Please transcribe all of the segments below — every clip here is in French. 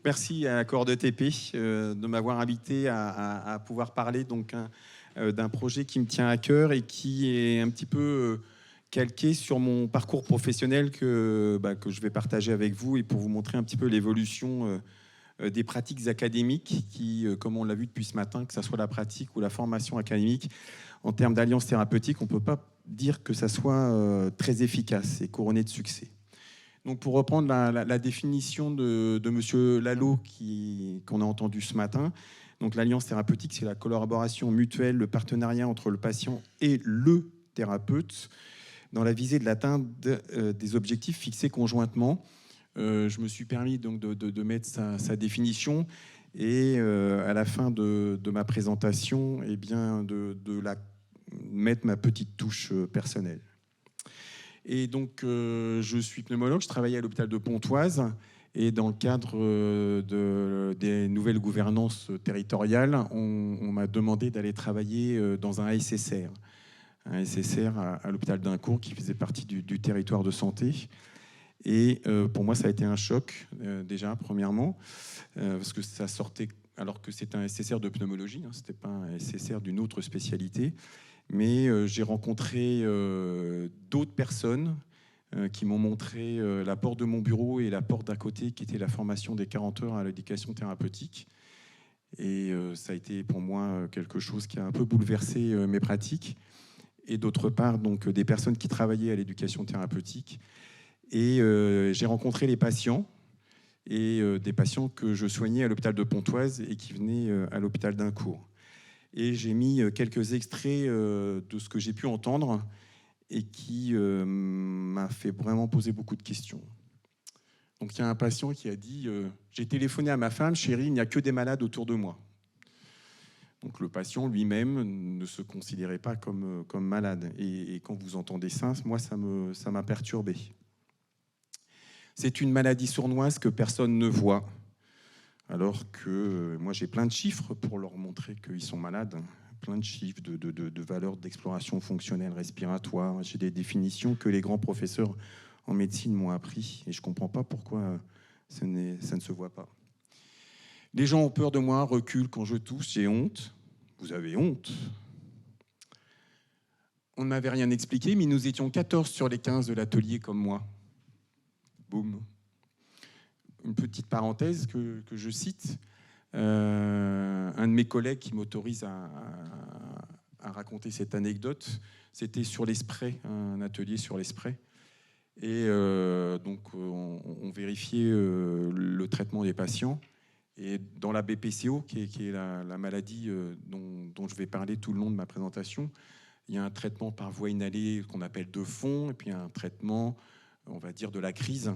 merci à Accord de TP de m'avoir invité à pouvoir parler donc d'un projet qui me tient à cœur et qui est un petit peu calqué sur mon parcours professionnel que je vais partager avec vous et pour vous montrer un petit peu l'évolution des pratiques académiques qui, comme on l'a vu depuis ce matin, que ce soit la pratique ou la formation académique, en termes d'alliance thérapeutique, on ne peut pas dire que ça soit très efficace et couronné de succès. Donc pour reprendre la définition de M. Lalo qu'on a entendu ce matin, donc l'alliance thérapeutique, c'est la collaboration mutuelle, le partenariat entre le patient et le thérapeute dans la visée de l'atteinte des objectifs fixés conjointement. Je me suis permis donc de mettre sa définition et à la fin de ma présentation, eh bien de mettre ma petite touche personnelle. Et donc, je suis pneumologue, je travaillais à l'hôpital de Pontoise et dans le cadre des nouvelles gouvernances territoriales, on m'a demandé d'aller travailler dans un SSR. Un SSR à l'hôpital d'Incourt qui faisait partie du territoire de santé. Et pour moi, ça a été un choc, déjà, premièrement, parce que ça sortait, alors que c'était un SSR de pneumologie, ce n'était pas un SSR d'une autre spécialité. Mais j'ai rencontré d'autres personnes qui m'ont montré la porte de mon bureau et la porte d'à côté, qui était la formation des 40 heures à l'éducation thérapeutique. Et ça a été pour moi quelque chose qui a un peu bouleversé mes pratiques. Et d'autre part, donc, des personnes qui travaillaient à l'éducation thérapeutique. Et j'ai rencontré les patients et des patients que je soignais à l'hôpital de Pontoise et qui venaient à l'hôpital d'Incourt. Et j'ai mis quelques extraits de ce que j'ai pu entendre et qui m'a fait vraiment poser beaucoup de questions. Donc il y a un patient qui a dit j'ai téléphoné à ma femme, chérie, il n'y a que des malades autour de moi. Donc le patient lui-même ne se considérait pas comme malade. Et quand vous entendez ça, moi, ça m'a perturbé. C'est une maladie sournoise que personne ne voit. Alors que moi, j'ai plein de chiffres pour leur montrer qu'ils sont malades. Plein de chiffres, de valeurs d'exploration fonctionnelle, respiratoire. J'ai des définitions que les grands professeurs en médecine m'ont appris. Et je ne comprends pas pourquoi ça ne se voit pas. Les gens ont peur de moi, reculent quand je tousse, j'ai honte. Vous avez honte. On ne m'avait rien expliqué, mais nous étions 14 sur les 15 de l'atelier comme moi. Boum. Une petite parenthèse que je cite. Un de mes collègues qui m'autorise à raconter cette anecdote, c'était sur les sprays, un atelier sur les sprays. Et donc, on vérifiait le traitement des patients. Et dans la BPCO, qui est la maladie dont je vais parler tout le long de ma présentation, il y a un traitement par voie inhalée qu'on appelle de fond, et puis un traitement, on va dire, de la crise.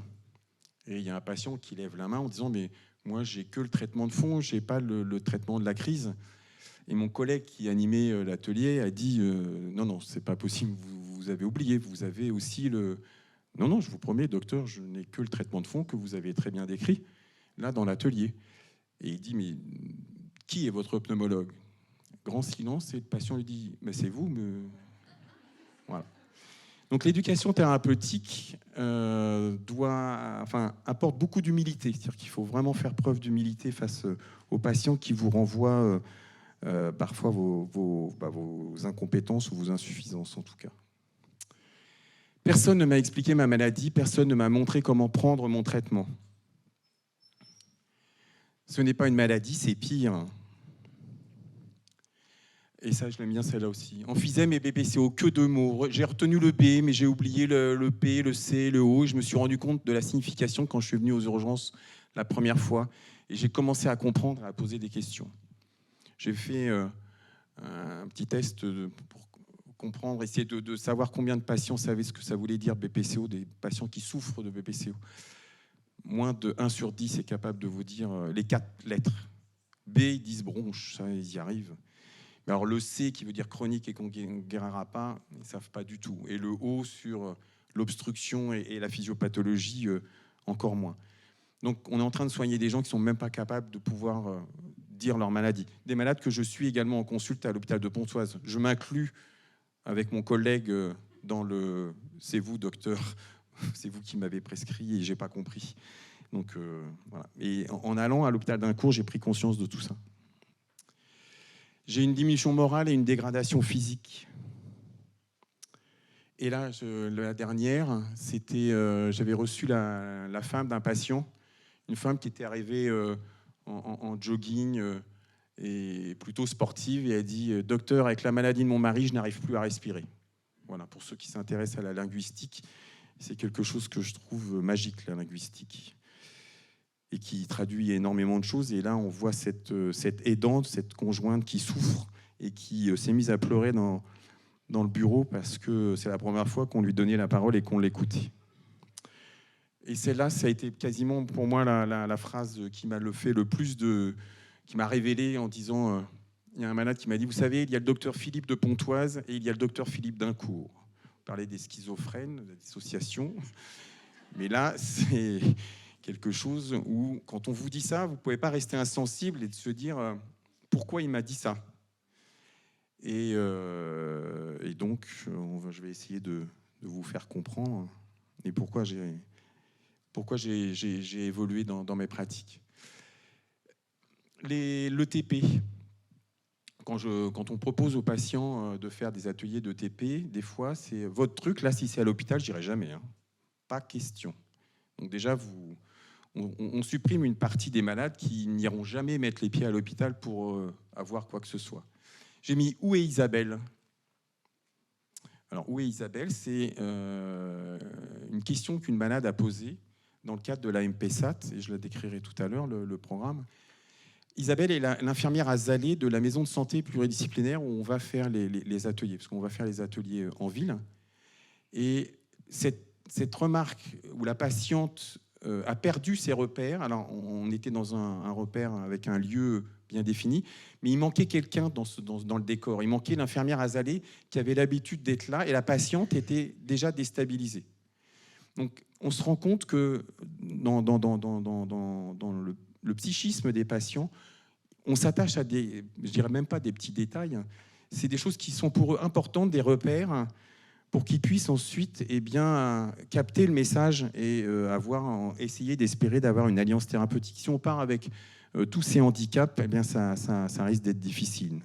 Et il y a un patient qui lève la main en disant « mais moi, j'ai que le traitement de fond, je n'ai pas le traitement de la crise ». Et mon collègue qui animait l'atelier a dit « non, c'est pas possible, vous avez oublié, vous avez aussi le… » « Non, je vous promets, docteur, je n'ai que le traitement de fond que vous avez très bien décrit, là, dans l'atelier. » Et il dit « mais qui est votre pneumologue ?» Grand silence, et le patient lui dit « c'est vous, mais… » Voilà. Donc l'éducation thérapeutique apporte beaucoup d'humilité. C'est-à-dire qu'il faut vraiment faire preuve d'humilité face aux patients qui vous renvoient parfois vos incompétences ou vos insuffisances en tout cas. Personne ne m'a expliqué ma maladie, personne ne m'a montré comment prendre mon traitement. Ce n'est pas une maladie, c'est pire. Et ça, je l'aime bien, celle-là aussi. Emphysème et BPCO, que deux mots. J'ai retenu le B, mais j'ai oublié le P, le C, le O. Et je me suis rendu compte de la signification quand je suis venu aux urgences la première fois. Et j'ai commencé à comprendre et à poser des questions. J'ai fait un petit test pour comprendre, essayer de savoir combien de patients savaient ce que ça voulait dire BPCO, des patients qui souffrent de BPCO. Moins de 1 sur 10 est capable de vous dire les 4 lettres. B, ils disent bronche, ça, ils y arrivent. Mais alors le C, qui veut dire chronique et qu'on ne guérira pas, ils ne savent pas du tout. Et le O, sur l'obstruction et la physiopathologie, encore moins. Donc on est en train de soigner des gens qui ne sont même pas capables de pouvoir dire leur maladie. Des malades que je suis également en consulte à l'hôpital de Pontoise. Je m'inclus avec mon collègue dans le « c'est vous, docteur », c'est vous qui m'avez prescrit et je n'ai pas compris. Donc, voilà. Et en allant à l'hôpital d'Incourt, j'ai pris conscience de tout ça. J'ai une diminution morale et une dégradation physique. Et là, la dernière, c'était, j'avais reçu la femme d'un patient, une femme qui était arrivée en jogging et plutôt sportive, et elle dit: docteur, avec la maladie de mon mari, je n'arrive plus à respirer. Voilà, pour ceux qui s'intéressent à la linguistique, c'est quelque chose que je trouve magique, la linguistique, et qui traduit énormément de choses. Et là, on voit cette aidante, cette conjointe qui souffre et qui s'est mise à pleurer dans le bureau parce que c'est la première fois qu'on lui donnait la parole et qu'on l'écoutait. Et celle-là, ça a été quasiment pour moi la phrase qui m'a fait le plus qui m'a révélé en disant, il y a un malade qui m'a dit: vous savez, il y a le docteur Philippe de Pontoise et il y a le docteur Philippe d'Incourt. On parlait des schizophrènes, de la dissociation. Mais là, c'est quelque chose où, quand on vous dit ça, vous ne pouvez pas rester insensible et de se dire pourquoi il m'a dit ça. Et donc, je vais essayer de vous faire comprendre et pourquoi j'ai évolué dans mes pratiques. L'ETP. Quand on propose aux patients de faire des ateliers d'ETP, des fois, c'est votre truc. Là, si c'est à l'hôpital, je dirais jamais. Hein. Pas question. Donc déjà, on supprime une partie des malades qui n'iront jamais mettre les pieds à l'hôpital pour avoir quoi que ce soit. J'ai mis « Où est Isabelle ?» Alors, « Où est Isabelle ?» C'est une question qu'une malade a posée dans le cadre de la MPSAT, et je la décrirai tout à l'heure, le programme. Isabelle est l'infirmière à Zalé de la maison de santé pluridisciplinaire où on va faire les ateliers, parce qu'on va faire les ateliers en ville. Et cette remarque où la patiente a perdu ses repères, alors on était dans un repère avec un lieu bien défini, mais il manquait quelqu'un dans le décor. Il manquait l'infirmière à Zalé qui avait l'habitude d'être là, et la patiente était déjà déstabilisée. Donc on se rend compte que dans le psychisme des patients, on s'attache à je dirais même pas des petits détails, c'est des choses qui sont pour eux importantes, des repères, pour qu'ils puissent ensuite capter le message et essayer d'espérer d'avoir une alliance thérapeutique. Si on part avec tous ces handicaps, ça risque d'être difficile.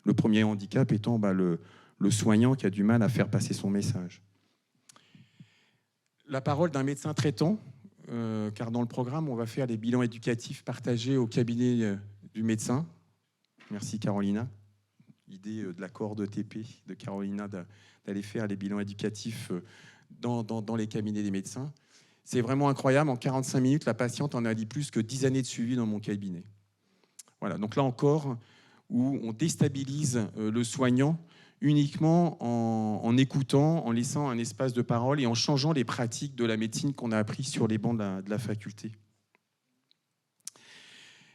Le premier handicap étant le soignant qui a du mal à faire passer son message. La parole d'un médecin traitant, car dans le programme, on va faire les bilans éducatifs partagés au cabinet du médecin. Merci Carolina. L'idée de l'accord d'ETP de Carolina d'aller faire les bilans éducatifs dans les cabinets des médecins. C'est vraiment incroyable. En 45 minutes, la patiente en a dit plus que 10 années de suivi dans mon cabinet. Voilà. Donc là encore, où on déstabilise le soignant uniquement en écoutant, en laissant un espace de parole et en changeant les pratiques de la médecine qu'on a appris sur les bancs de la faculté.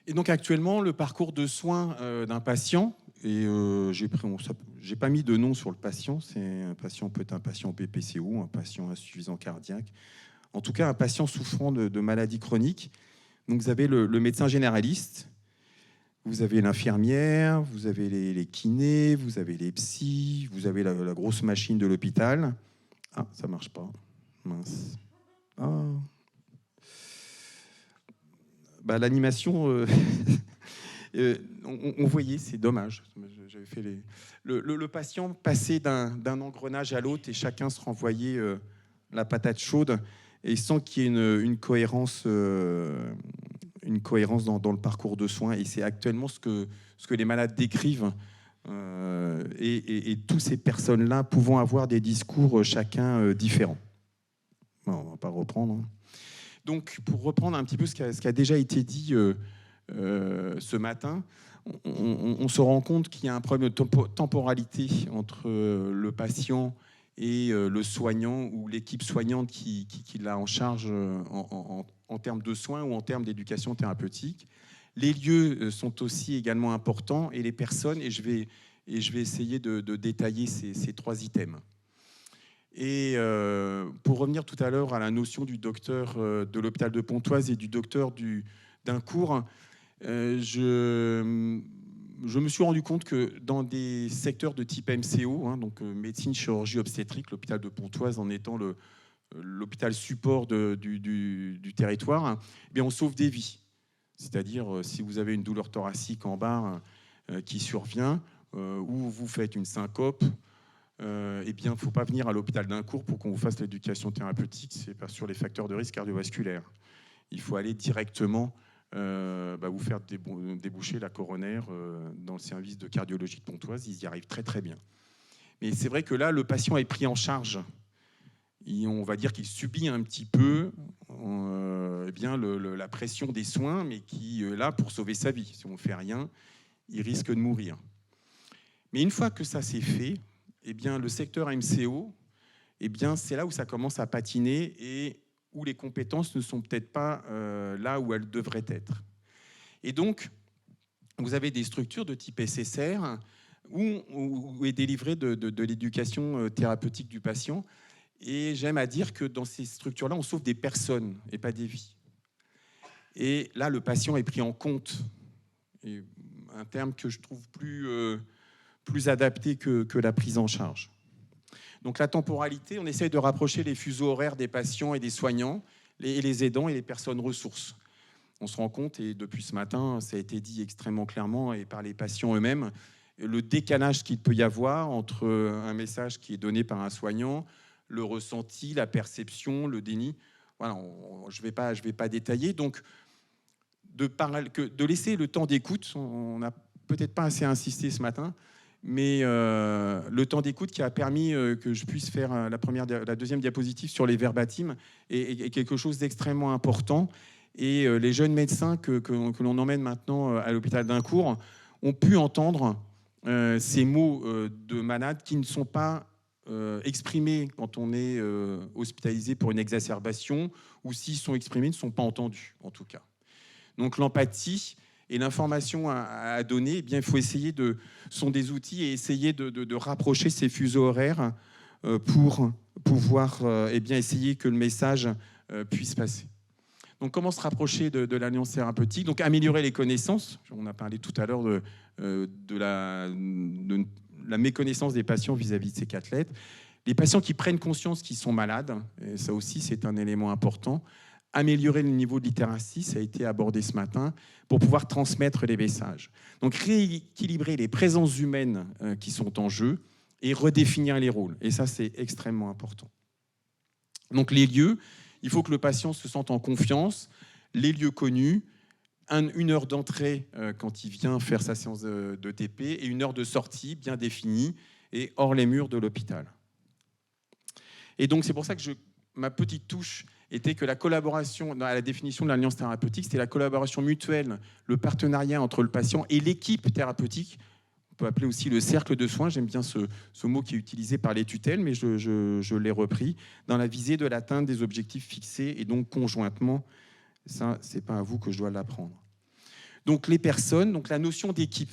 Et donc actuellement, le parcours de soins d'un patient, et j'ai pas mis de nom sur le patient, un patient peut être un patient BPCO, un patient insuffisant cardiaque, en tout cas un patient souffrant de maladies chroniques. Donc vous avez le médecin généraliste, vous avez l'infirmière, vous avez les kinés, vous avez les psys, vous avez la grosse machine de l'hôpital. Ah, ça marche pas. Mince. Ah. L'animation, on voyait, c'est dommage. J'avais fait le patient passait d'un engrenage à l'autre et chacun se renvoyait la patate chaude, et sans qu'il y ait une cohérence dans le parcours de soins. Et c'est actuellement ce que les malades décrivent. Et toutes ces personnes-là pouvant avoir des discours chacun différents. Bon, on ne va pas reprendre. Donc, pour reprendre un petit peu ce qui a déjà été dit ce matin, on se rend compte qu'il y a un problème de temporalité entre le patient et le soignant ou l'équipe soignante qui l'a en charge en termes de soins ou en termes d'éducation thérapeutique. Les lieux sont aussi également importants, et les personnes, et je vais essayer de détailler ces trois items. Et pour revenir tout à l'heure à la notion du docteur de l'hôpital de Pontoise et du docteur d'Incourt, je me suis rendu compte que dans des secteurs de type MCO, donc médecine, chirurgie, obstétrique, l'hôpital de Pontoise en étant l'hôpital support du territoire, eh bien, on sauve des vies. C'est-à-dire, si vous avez une douleur thoracique en bas qui survient, ou vous faites une syncope, eh bien, il ne faut pas venir à l'hôpital d'Incourt pour qu'on vous fasse l'éducation thérapeutique, c'est pas sur les facteurs de risque cardiovasculaire. Il faut aller directement vous faire déboucher la coronaire dans le service de cardiologie de Pontoise. Ils y arrivent très très bien. Mais c'est vrai que là, le patient est pris en charge. Et on va dire qu'il subit un petit peu la pression des soins, mais qui est là pour sauver sa vie. Si on ne fait rien, il risque de mourir. Mais une fois que ça s'est fait, eh bien, le secteur MCO, eh bien, c'est là où ça commence à patiner et où les compétences ne sont peut-être pas là où elles devraient être. Et donc, vous avez des structures de type SSR où est délivrée de l'éducation thérapeutique du patient. Et j'aime à dire que dans ces structures-là, on sauve des personnes et pas des vies. Et là, le patient est pris en compte. Et un terme que je trouve plus adapté que la prise en charge. Donc la temporalité, on essaye de rapprocher les fuseaux horaires des patients et des soignants, les aidants et les personnes ressources. On se rend compte, et depuis ce matin, ça a été dit extrêmement clairement et par les patients eux-mêmes, le décalage qu'il peut y avoir entre un message qui est donné par un soignant, le ressenti, la perception, le déni. Voilà, je vais pas détailler. Donc, de laisser le temps d'écoute, on n'a peut-être pas assez insisté ce matin, mais le temps d'écoute qui a permis que je puisse faire la deuxième diapositive sur les verbatims est quelque chose d'extrêmement important. Et les jeunes médecins que l'on emmène maintenant à l'hôpital d'Incourt ont pu entendre ces mots de malades qui ne sont pas exprimés quand on est hospitalisé pour une exacerbation, ou s'ils sont exprimés, ne sont pas entendus, en tout cas. Donc l'empathie et l'information à donner, eh bien, il faut essayer sont des outils et essayer de rapprocher ces fuseaux horaires pour pouvoir essayer que le message puisse passer. Donc, comment se rapprocher de l'alliance thérapeutique? Donc, améliorer les connaissances. On a parlé tout à l'heure de la méconnaissance des patients vis-à-vis de ces athlètes. Les patients qui prennent conscience qu'ils sont malades, et ça aussi, c'est un élément important. Améliorer le niveau de littératie, ça a été abordé ce matin, pour pouvoir transmettre les messages. Donc, rééquilibrer les présences humaines qui sont en jeu et redéfinir les rôles. Et ça, c'est extrêmement important. Donc, les lieux, il faut que le patient se sente en confiance. Les lieux connus, une heure d'entrée quand il vient faire sa séance de TP et une heure de sortie bien définie et hors les murs de l'hôpital. Et donc, c'est pour ça que ma petite touche était que la collaboration, à la définition de l'alliance thérapeutique, c'était la collaboration mutuelle, le partenariat entre le patient et l'équipe thérapeutique. On peut appeler aussi le cercle de soins, j'aime bien ce mot qui est utilisé par les tutelles, mais je l'ai repris, dans la visée de l'atteinte des objectifs fixés et donc conjointement. Ça, ce n'est pas à vous que je dois l'apprendre. Donc les personnes, donc la notion d'équipe,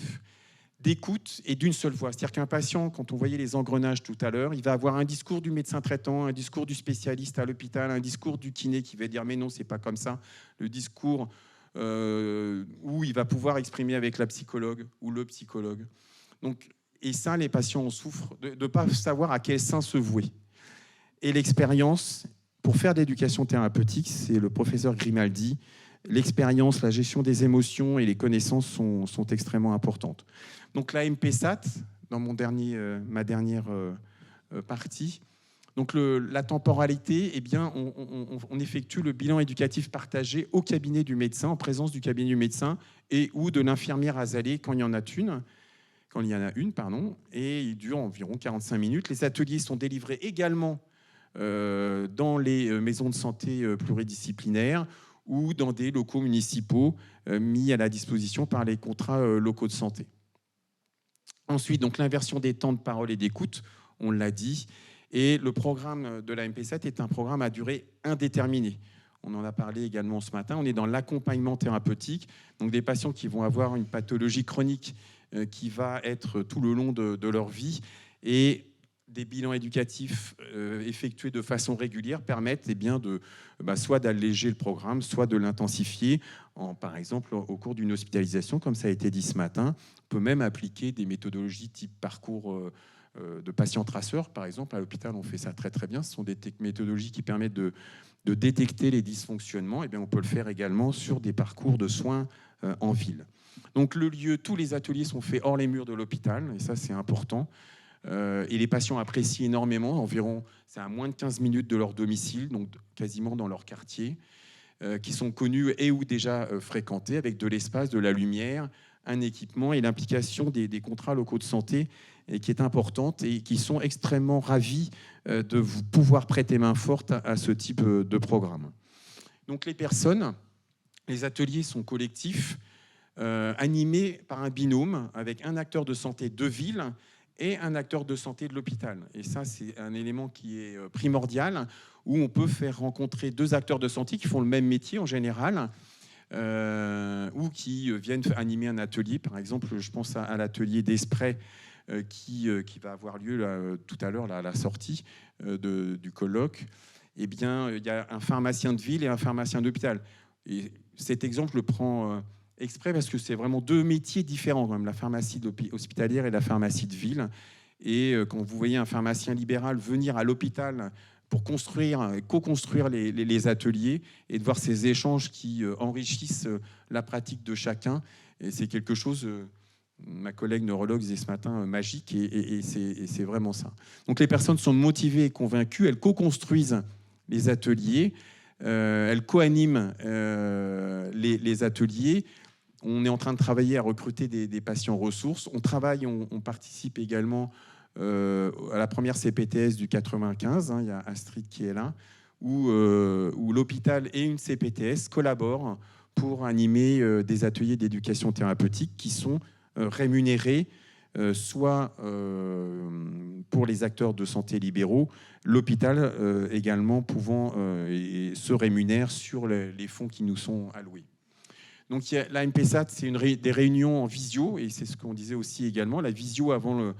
d'écoute et d'une seule voix. C'est-à-dire qu'un patient, quand on voyait les engrenages tout à l'heure, il va avoir un discours du médecin traitant, un discours du spécialiste à l'hôpital, un discours du kiné qui va dire « mais non, c'est pas comme ça ». Le discours où il va pouvoir exprimer avec la psychologue ou le psychologue. Donc, et ça, les patients en souffrent de ne pas savoir à quel sein se vouer. Et l'expérience, pour faire de l'éducation thérapeutique, c'est le professeur Grimaldi, l'expérience, la gestion des émotions et les connaissances sont extrêmement importantes. Donc la MPSAT, dans ma dernière partie, donc la temporalité, eh bien, on effectue le bilan éducatif partagé au cabinet du médecin, en présence du cabinet du médecin et ou de l'infirmière azalée quand il y en a une. Et il dure environ 45 minutes. Les ateliers sont délivrés également dans les maisons de santé pluridisciplinaires ou dans des locaux municipaux mis à la disposition par les contrats locaux de santé. Ensuite, donc l'inversion des temps de parole et d'écoute, on l'a dit, et le programme de la MPSAT est un programme à durée indéterminée. On en a parlé également ce matin. On est dans l'accompagnement thérapeutique, donc des patients qui vont avoir une pathologie chronique qui va être tout le long de leur vie, et des bilans éducatifs effectués de façon régulière permettent soit d'alléger le programme, soit de l'intensifier, par exemple au cours d'une hospitalisation, comme ça a été dit ce matin. On peut même appliquer des méthodologies type parcours de patients traceurs, par exemple. À l'hôpital, on fait ça très très bien. Ce sont des méthodologies qui permettent de détecter les dysfonctionnements. Et bien, on peut le faire également sur des parcours de soins en ville. Donc le lieu, tous les ateliers sont faits hors les murs de l'hôpital, et ça c'est important. Et les patients apprécient énormément, environ, c'est à moins de 15 minutes de leur domicile, donc quasiment dans leur quartier, qui sont connus et ou déjà fréquentés, avec de l'espace, de la lumière, un équipement et l'implication des contrats locaux de santé qui est importante et qui sont extrêmement ravis de vous pouvoir prêter main forte à ce type de programme. Donc les personnes, les ateliers sont collectifs, animés par un binôme avec un acteur de santé de ville et un acteur de santé de l'hôpital. Et ça, c'est un élément qui est primordial, où on peut faire rencontrer deux acteurs de santé qui font le même métier en général, ou qui viennent animer un atelier. Par exemple, je pense à l'atelier d'Espray qui va avoir lieu là, tout à l'heure, à la sortie du colloque. Eh bien, il y a un pharmacien de ville et un pharmacien d'hôpital. Et cet exemple le prend exprès parce que c'est vraiment deux métiers différents, quand même, la pharmacie hospitalière et la pharmacie de ville. Et quand vous voyez un pharmacien libéral venir à l'hôpital pour co-construire les ateliers et de voir ces échanges qui enrichissent la pratique de chacun, et c'est quelque chose, ma collègue neurologue disait ce matin, magique, et c'est vraiment ça. Donc les personnes sont motivées et convaincues, elles co-construisent les ateliers, elles co-animent les ateliers. On est en train de travailler à recruter des patients ressources. On participe également à la première CPTS du 95, il y a Astrid qui est là, où l'hôpital et une CPTS collaborent pour animer des ateliers d'éducation thérapeutique qui sont rémunérés soit pour les acteurs de santé libéraux, l'hôpital également pouvant se rémunère sur les fonds qui nous sont alloués. Donc la MPSAT, c'est des réunions en visio, et c'est ce qu'on disait aussi également. La visio avant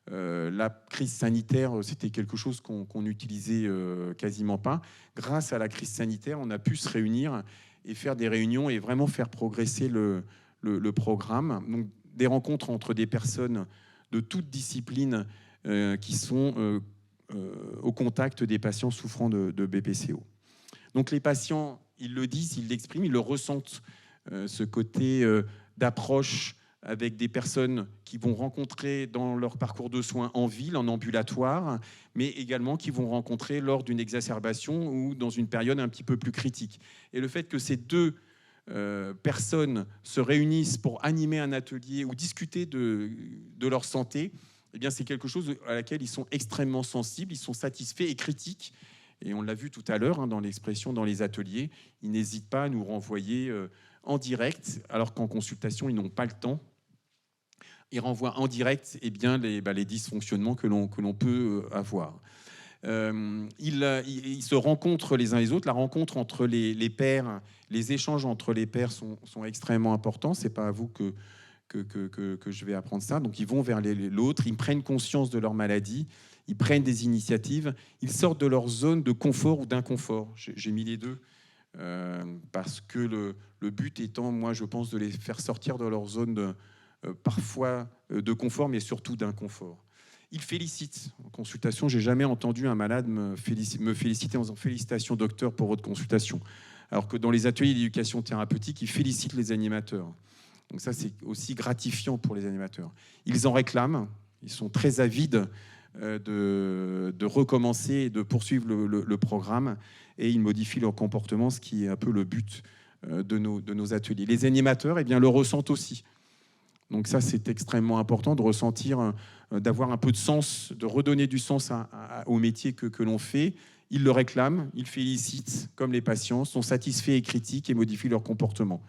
la crise sanitaire, c'était quelque chose qu'on n'utilisait quasiment pas. Grâce à la crise sanitaire, on a pu se réunir et faire des réunions et vraiment faire progresser le programme. Donc, des rencontres entre des personnes de toutes disciplines qui sont au contact des patients souffrant de BPCO. Donc les patients, ils le disent, ils l'expriment, ils le ressentent, ce côté d'approche avec des personnes qui vont rencontrer dans leur parcours de soins en ville, en ambulatoire, mais également qui vont rencontrer lors d'une exacerbation ou dans une période un petit peu plus critique. Et le fait que ces deux personnes se réunissent pour animer un atelier ou discuter de leur santé, eh bien, c'est quelque chose à laquelle ils sont extrêmement sensibles, ils sont satisfaits et critiques. Et on l'a vu tout à l'heure dans l'expression dans les ateliers, ils n'hésitent pas à nous renvoyer en direct, alors qu'en consultation, ils n'ont pas le temps. Ils renvoient en direct les dysfonctionnements que l'on peut avoir. Ils se rencontrent les uns les autres. La rencontre entre les pairs, les échanges entre les pairs sont extrêmement importants. Ce n'est pas à vous que je vais apprendre ça. Donc ils vont vers l'autre, ils prennent conscience de leur maladie, ils prennent des initiatives, ils sortent de leur zone de confort ou d'inconfort. J'ai mis les deux. Parce que le but étant, moi je pense, de les faire sortir de leur zone parfois de confort, mais surtout d'inconfort. Ils félicitent. En consultation, j'ai jamais entendu un malade me féliciter en disant « Félicitations docteur pour votre consultation ». Alors que dans les ateliers d'éducation thérapeutique, ils félicitent les animateurs. Donc ça, c'est aussi gratifiant pour les animateurs. Ils en réclament, ils sont très avides de recommencer et de poursuivre le programme, et ils modifient leur comportement, ce qui est un peu le but de nos ateliers. Les animateurs, eh bien, le ressentent aussi. Donc ça, c'est extrêmement important de ressentir, d'avoir un peu de sens, de redonner du sens au métier que l'on fait. Ils le réclament, ils félicitent, comme les patients, sont satisfaits et critiquent et modifient leur comportement.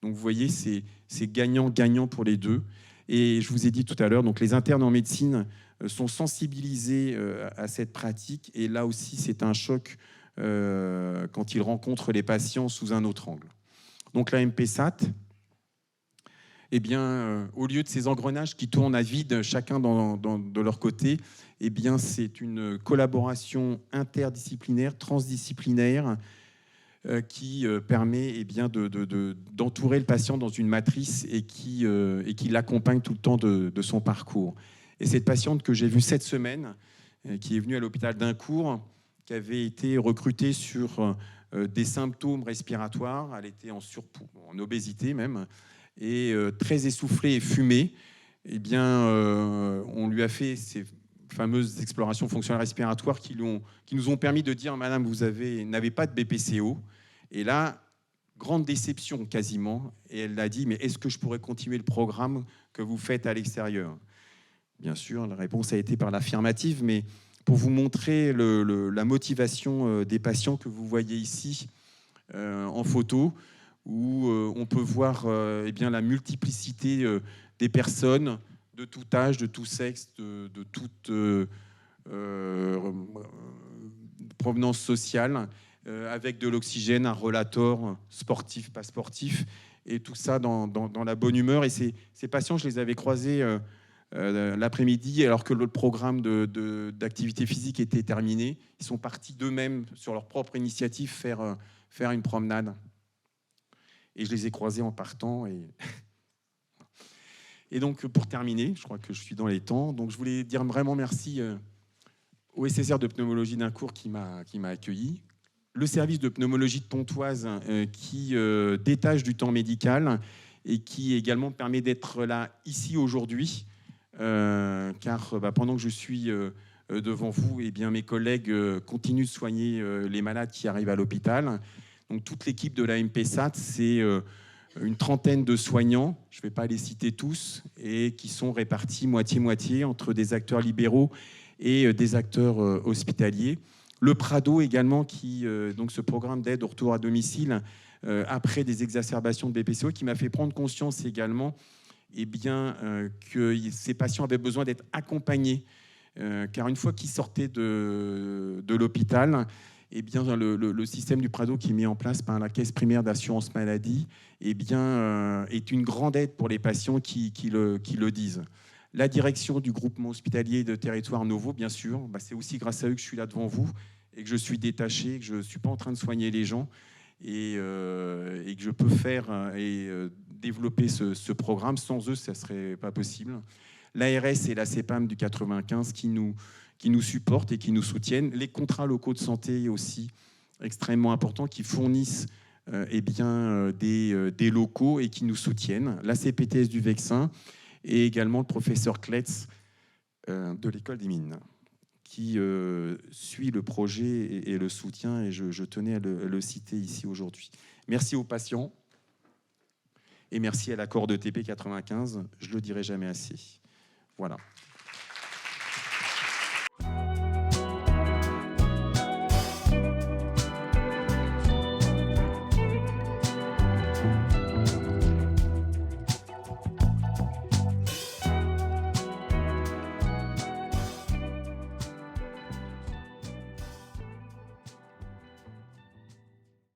Donc vous voyez, c'est gagnant-gagnant pour les deux. Et je vous ai dit tout à l'heure, donc les internes en médecine sont sensibilisés à cette pratique. Et là aussi, c'est un choc quand ils rencontrent les patients sous un autre angle. Donc la MPSAT, eh bien, au lieu de ces engrenages qui tournent à vide, chacun de leur côté, eh bien, c'est une collaboration interdisciplinaire, transdisciplinaire, qui permet eh bien, d'entourer le patient dans une matrice et qui l'accompagne tout le temps de son parcours. Et cette patiente que j'ai vue cette semaine, qui est venue à l'hôpital d'Incourt, qui avait été recrutée sur des symptômes respiratoires, elle était en surpoids, en obésité même, et très essoufflée et fumée, eh bien, on lui a fait ces fameuses explorations fonctionnelles respiratoires qui nous ont permis de dire « Madame, vous n'avez pas de BPCO ». Et là, grande déception quasiment, et elle a dit « Mais est-ce que je pourrais continuer le programme que vous faites à l'extérieur ?» Bien sûr, la réponse a été par l'affirmative, mais pour vous montrer la motivation des patients que vous voyez ici en photo, où on peut voir eh bien, la multiplicité des personnes de tout âge, de tout sexe, de toute provenance sociale, avec de l'oxygène, un relator sportif, pas sportif, et tout ça dans la bonne humeur. Et ces patients, je les avais croisés l'après-midi, alors que le programme d'activité physique était terminé. Ils sont partis d'eux-mêmes, sur leur propre initiative, faire une promenade. Et je les ai croisés en partant. Et donc, pour terminer, je crois que je suis dans les temps, donc je voulais dire vraiment merci au SSR de pneumologie d'Incourt qui m'a accueilli, le service de pneumologie de Pontoise qui détache du temps médical et qui également permet d'être là ici aujourd'hui, car pendant que je suis devant vous, eh bien, mes collègues continuent de soigner les malades qui arrivent à l'hôpital. Donc toute l'équipe de la MPSAT, c'est une trentaine de soignants, je ne vais pas les citer tous, et qui sont répartis moitié-moitié entre des acteurs libéraux et des acteurs hospitaliers. Le Prado également, donc ce programme d'aide au retour à domicile après des exacerbations de BPCO, qui m'a fait prendre conscience également que ces patients avaient besoin d'être accompagnés, car une fois qu'ils sortaient de l'hôpital, eh bien, le système du Prado qui est mis en place par la Caisse primaire d'assurance maladie eh bien, est une grande aide pour les patients qui le disent. La direction du groupement hospitalier de territoire Novo, bien sûr, c'est aussi grâce à eux que je suis là devant vous et que je suis détaché, que je ne suis pas en train de soigner les gens et que je peux faire et développer ce programme. Sans eux, ça ne serait pas possible. L'ARS et la CEPAM du 95 qui nous supportent et qui nous soutiennent. Les contrats locaux de santé aussi, extrêmement importants, qui fournissent des locaux et qui nous soutiennent. La CPTS du Vexin et également le professeur Kletz de l'École des Mines, qui suit le projet et le soutien, et je tenais à le citer ici aujourd'hui. Merci aux patients et merci à l'accord de TP 95, je ne le dirai jamais assez. Voilà.